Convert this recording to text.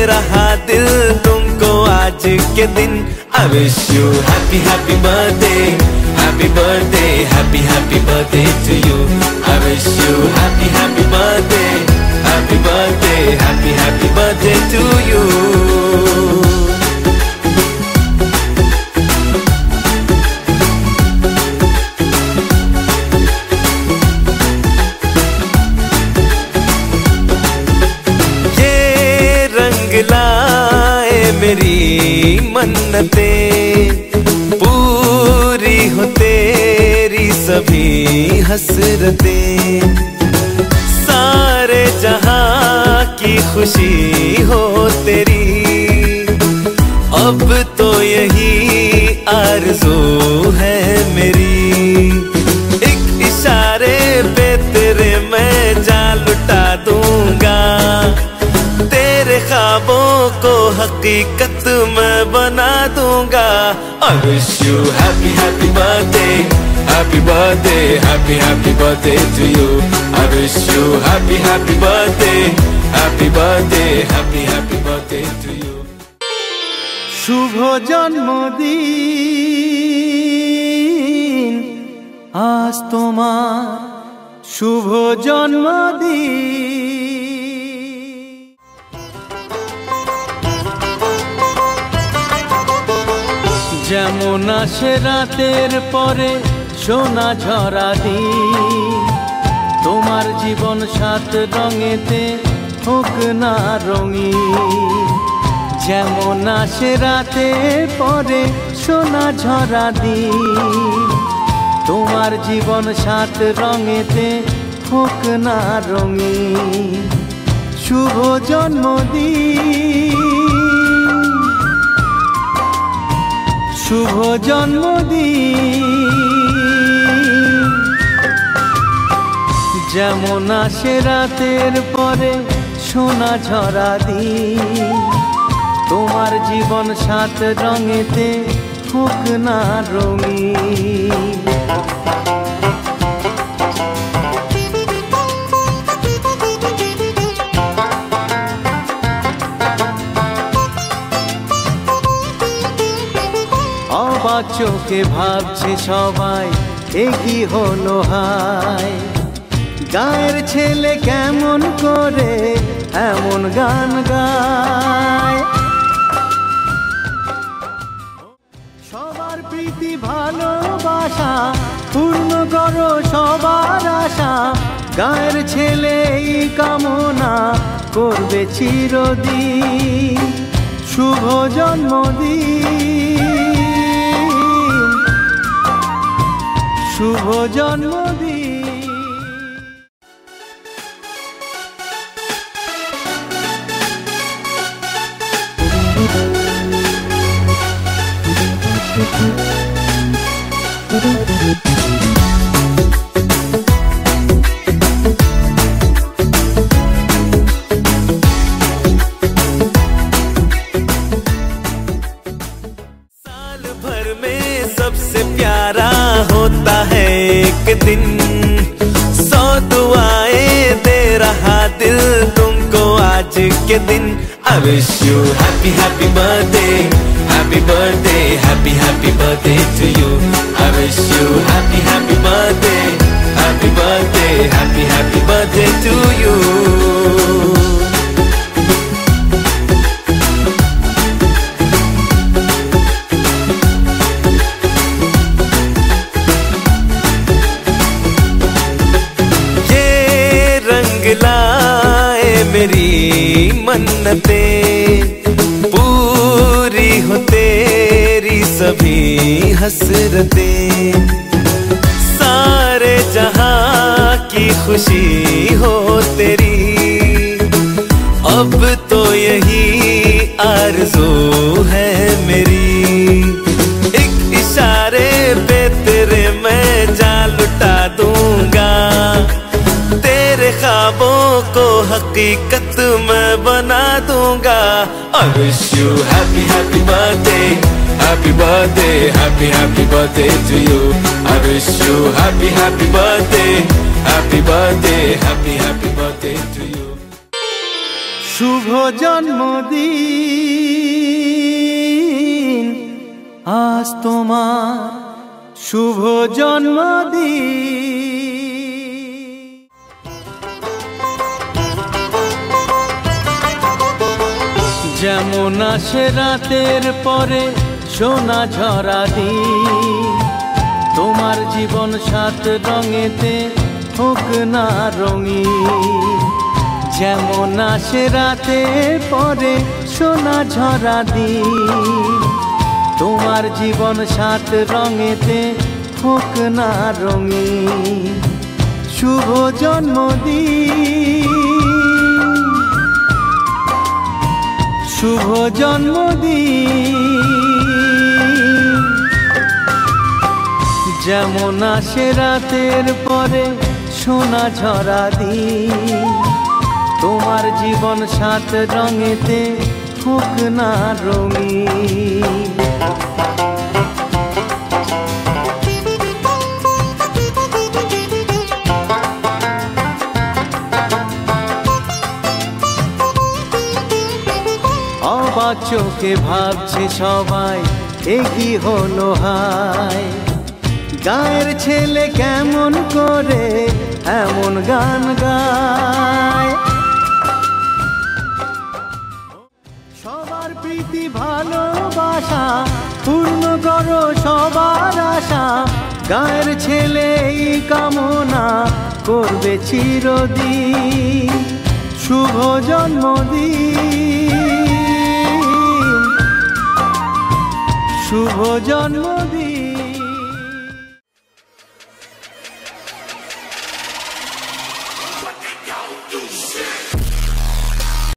रहा दिल तुमको आज के दिन। I wish you happy happy birthday, happy birthday, happy happy birthday to you. I wish you happy happy birthday, happy birthday, happy happy birthday to you. लाए मेरी मन्नतें, पूरी हो तेरी सभी हसरतें। सारे जहां की खुशी हो तेरी, अब तो यही आरज़ू है मेरी। एक इशारे पे तेरे मैं जान लुटा दूंगा, तेरे ख्वाबों को हकीकत मैं बना दूंगा। I wish you happy happy birthday, happy birthday, happy happy birthday to you. I wish you happy happy birthday, happy birthday, happy happy birthday to you. শুভ জন্মদিন আজ তোমার, শুভ জন্মদিন। যেমন আসে রাতের পরে সোনা ঝরা দিন, তোমার জীবন সাত রঙেতে হোক না রঙিন। যেমন আসে রাতের পরে সোনা ঝরা দিন, তোমার জীবন সাত রঙেতে হোক না রঙিন। শুভ জন্মদিন, শুভ জন্মদিন। যেমন আসে রাতের পরে সোনা ঝরা দিন, তোমার জীবন সাত রঙেতে হোক না রঙিন। অবাক চোখে ভাবছে সবাই একই হলো হায়, গায়ের ছেলে কেমন করে এমন গান গায়। সবার প্রীতি ভালোবাসা পূর্ণ করো সবার আশা, গায়ের ছেলে এই কামনা করবে চিরদিন। শুভ জন্মদিন, শুভ জন্মদিন। साल भर में सबसे प्यारा होता है एक दिन, 100 दुआएं दे रहा दिल तुमको आज के दिन। I wish you happy happy birthday, happy birthday, happy happy birthday to you. I wish you happy happy birthday, happy birthday, happy happy birthday to you. लाए मेरी मन्नतें, पूरी हो तेरी सभी हसरतें। सारे जहां की खुशी हो तेरी, अब तो यही आरज़ू है मेरी। एक इशारे पे तेरे मैं जान लुटा दूंगा, तेरे ख्वाबों को हकीकत मैं बना दूंगा। I wish you happy happy birthday, happy birthday, happy happy birthday to you. I wish you happy happy birthday, happy birthday, happy happy birthday to you. শুভ জন্মদিন আজ তোমার শুভ জন্মদিন। যেমন আসে রাতের পরে সোনা ঝরা দিন, তোমার জীবন সাত রঙেতে হোক না রঙিন। যেমন আসে রাতের পরে সোনা ঝরা দিন, তোমার জীবন সাত রঙেতে হোক না রঙিন। শুভ জন্মদিন, শুভ জন্মদিন। যেমন আসে রাতের পরে সোনা ঝরা দিন, তোমার জীবন সাত রঙেতে হোক না রঙিন। অবাক চোখে ভাবছে সবাই এ কি হলো হায়, গায়ের ছেলে কেমন করে এমন গান গায়। সবার প্রীতি ভালোবাসা পূর্ণ করো সবার আশা, গায়ের ছেলে এই কামনা করবে চিরদিন। শুভ জন্মদিন, শুভ জন্মদিন।